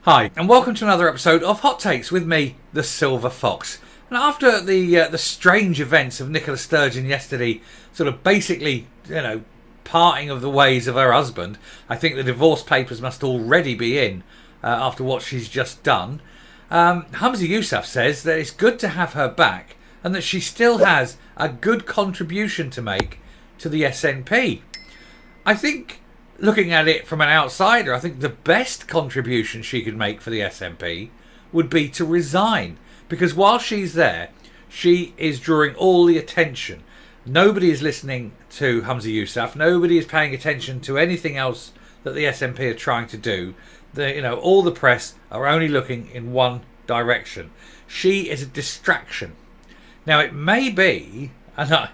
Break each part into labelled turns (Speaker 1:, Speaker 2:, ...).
Speaker 1: Hi, and welcome to another episode of Hot Takes with me, the Silver Fox. And after the strange events of Nicola Sturgeon yesterday, sort of basically, parting of the ways of her husband, I think the divorce papers must already be in after what she's just done. Humza Yousaf says that it's good to have her back and that she still has a good contribution to make to the SNP. I think, looking at it from an outsider, I think the best contribution she could make for the SNP would be to resign. Because while she's there, she is drawing all the attention. Nobody is listening to Humza Yousaf. Nobody is paying attention to anything else that the SNP are trying to do. All the press are only looking in one direction. She is a distraction. Now, it may be, and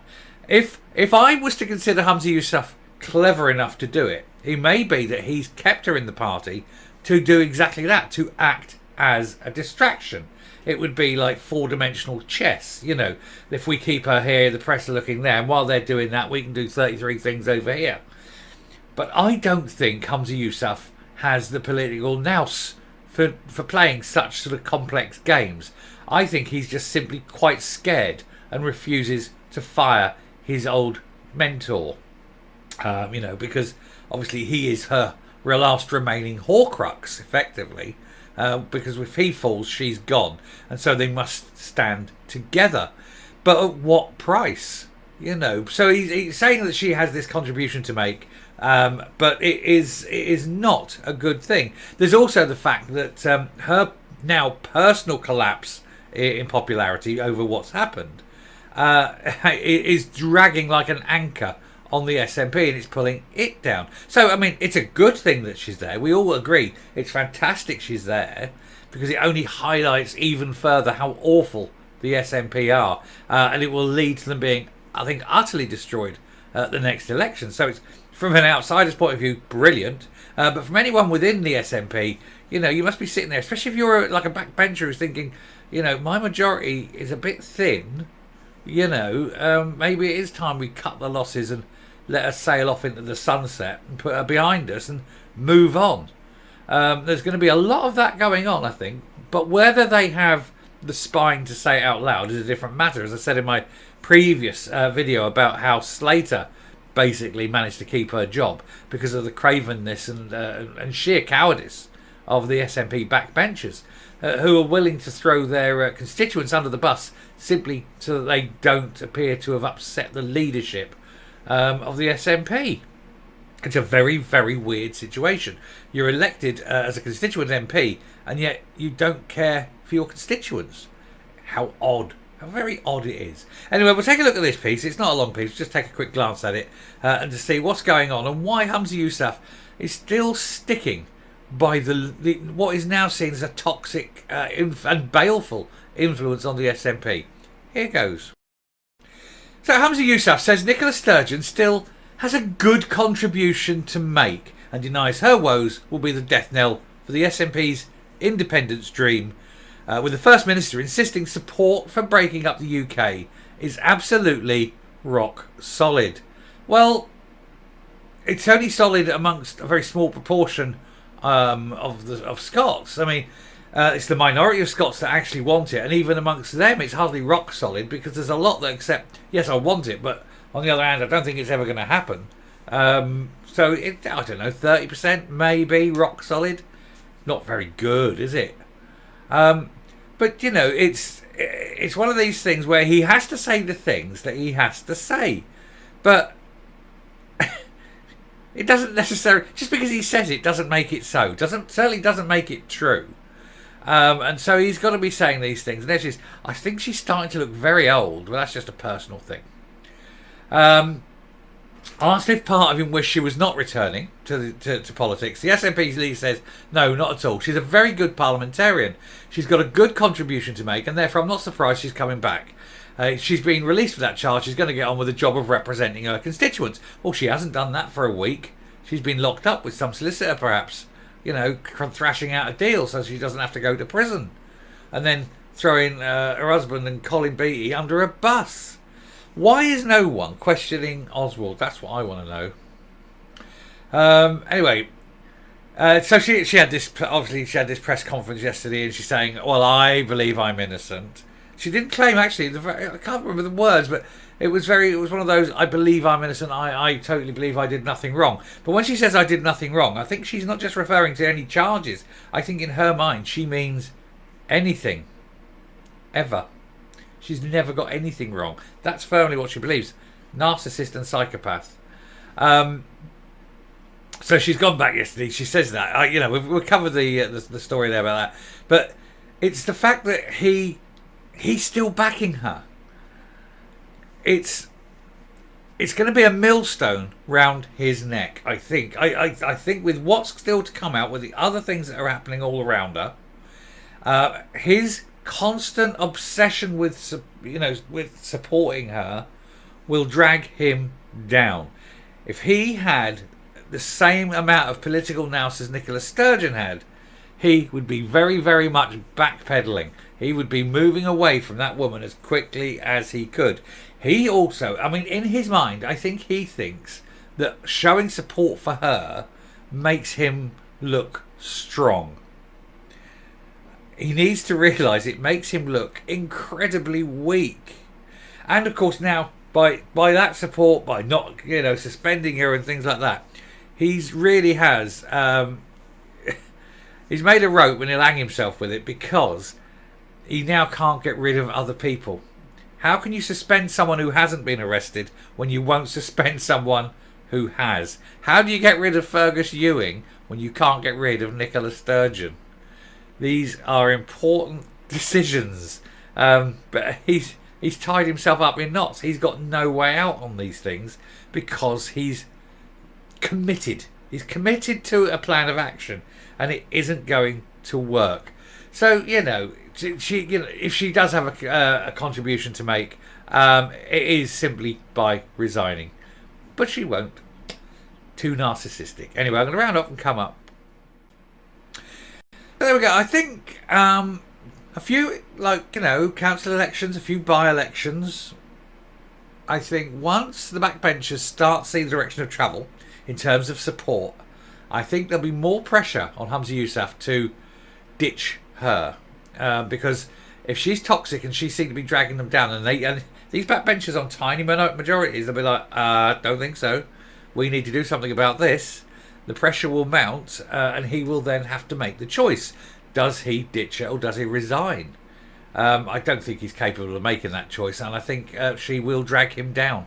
Speaker 1: if I was to consider Humza Yousaf clever enough to do it, it may be that he's kept her in the party to do exactly that, to act as a distraction. It would be like four-dimensional chess. If we keep her here, the press are looking there, and while they're doing that, we can do 33 things over here. But I don't think Humza Yousaf has the political nous for playing such sort of complex games. I think he's just simply quite scared and refuses to fire his old mentor. Because obviously he is her last remaining Horcrux, effectively. Because if he falls, she's gone. And so they must stand together. But at what price? So he's saying that she has this contribution to make, but it is not a good thing. There's also the fact that her now personal collapse in popularity over what's happened is dragging like an anchor on the SNP, and it's pulling it down. So, it's a good thing that she's there. We all agree it's fantastic she's there, because it only highlights even further how awful the SNP are, and it will lead to them being, I think, utterly destroyed at the next election. So it's, from an outsider's point of view, brilliant, but from anyone within the SNP, you must be sitting there, especially if you're like a backbencher who's thinking, my majority is a bit thin, maybe it is time we cut the losses and let her sail off into the sunset and put her behind us and move on. There's going to be a lot of that going on, I think. But whether they have the spine to say it out loud is a different matter. As I said in my previous video about how Slater basically managed to keep her job because of the cravenness and sheer cowardice of the SNP backbenchers, who are willing to throw their constituents under the bus simply so that they don't appear to have upset the leadership of the SNP. It's a very, very weird situation. You're elected as a constituent MP, and yet you don't care for your constituents. How odd. How very odd it is. Anyway, we'll take a look at this piece. It's not a long piece. Just take a quick glance at it and to see what's going on and why Humza Yousaf is still sticking by the what is now seen as a toxic and baleful influence on the SNP. Here goes. So Humza Yousaf says Nicola Sturgeon still has a good contribution to make and denies her woes will be the death knell for the SNP's independence dream, with the First Minister insisting support for breaking up the UK is absolutely rock solid. Well, it's only solid amongst a very small proportion of Scots. It's the minority of Scots that actually want it, and even amongst them it's hardly rock solid, because there's a lot that accept, yes, I want it, but on the other hand, I don't think it's ever going to happen. I don't know, 30% maybe rock solid. Not very good, is it? But it's one of these things where he has to say the things that he has to say, but it doesn't necessarily, just because he says it doesn't make it so. Certainly doesn't make it true. And so he's got to be saying these things. And I think she's starting to look very old, but that's just a personal thing. Asked if part of him wished she was not returning to politics, the SNP's leader says, no, not at all. She's a very good parliamentarian. She's got a good contribution to make, and therefore I'm not surprised she's coming back. She's been released for that charge. She's going to get on with the job of representing her constituents. Well, she hasn't done that for a week. She's been locked up with some solicitor, perhaps, thrashing out a deal so she doesn't have to go to prison. And then throwing her husband and Colin Beattie under a bus. Why is no one questioning Oswald? That's what I want to know. Anyway, So she had this, obviously she had this press conference yesterday, and she's saying, well, I believe I'm innocent. She didn't claim, actually, I can't remember the words, but it was one of those, I believe I'm innocent, I totally believe I did nothing wrong. But when she says I did nothing wrong, I think she's not just referring to any charges. I think in her mind she means anything. Ever. She's never got anything wrong. That's firmly what she believes. Narcissist and psychopath. So she's gone back yesterday. She says that. We've covered the story there about that. But it's the fact that he's still backing her. It's going to be a millstone round his neck, I think. I think with what's still to come out, with the other things that are happening all around her, his constant obsession with supporting her will drag him down. If he had the same amount of political nous as Nicola Sturgeon had, he would be very, very much backpedaling. He would be moving away from that woman as quickly as he could. He also, in his mind, I think he thinks that showing support for her makes him look strong. He needs to realise it makes him look incredibly weak. And of course now, by that support, by not suspending her and things like that, he's really has he's made a rope and he'll hang himself with it, because he now can't get rid of other people. How can you suspend someone who hasn't been arrested when you won't suspend someone who has? How do you get rid of Fergus Ewing when you can't get rid of Nicola Sturgeon? These are important decisions, but he's tied himself up in knots. He's got no way out on these things because he's committed. He's committed to a plan of action, and it isn't going to work. So if she does have a contribution to make, it is simply by resigning, but she won't. Too narcissistic. Anyway, I'm going to round up and come up. There we go. I think a few, council elections, a few by-elections. I think once the backbenchers start to see the direction of travel in terms of support, I think there'll be more pressure on Humza Yousaf to ditch her. Because if she's toxic and she seems to be dragging them down, and these backbenchers on tiny majorities, they'll be like, don't think so. We need to do something about this. The pressure will mount, and he will then have to make the choice. Does he ditch her or does he resign? I don't think he's capable of making that choice, and I think she will drag him down.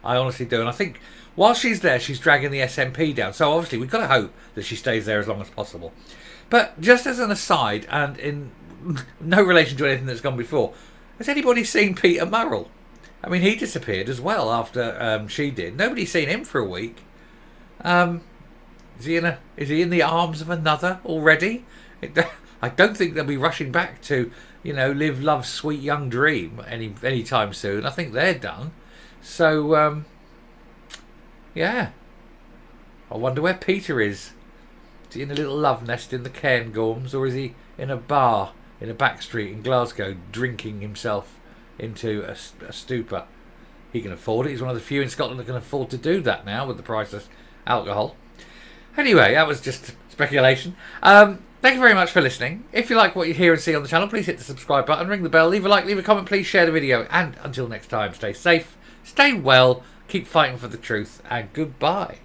Speaker 1: I honestly do. And I think while she's there, she's dragging the SNP down. So obviously we've got to hope that she stays there as long as possible. But just as an aside, and in no relation to anything that's gone before, has anybody seen Peter Murrell? He disappeared as well after she did. Nobody's seen him for a week. Is he in the arms of another already? I don't think they'll be rushing back to, live love's sweet young dream any time soon. I think they're done. So, yeah. I wonder where Peter is. Is he in a little love nest in the Cairngorms, or is he in a bar in a back street in Glasgow drinking himself into a stupor? He can afford it. He's one of the few in Scotland that can afford to do that now with the price of alcohol. Anyway, that was just speculation. Thank you very much for listening. If you like what you hear and see on the channel, please hit the subscribe button, ring the bell, leave a like, leave a comment, please share the video. And until next time, stay safe, stay well, keep fighting for the truth, and goodbye.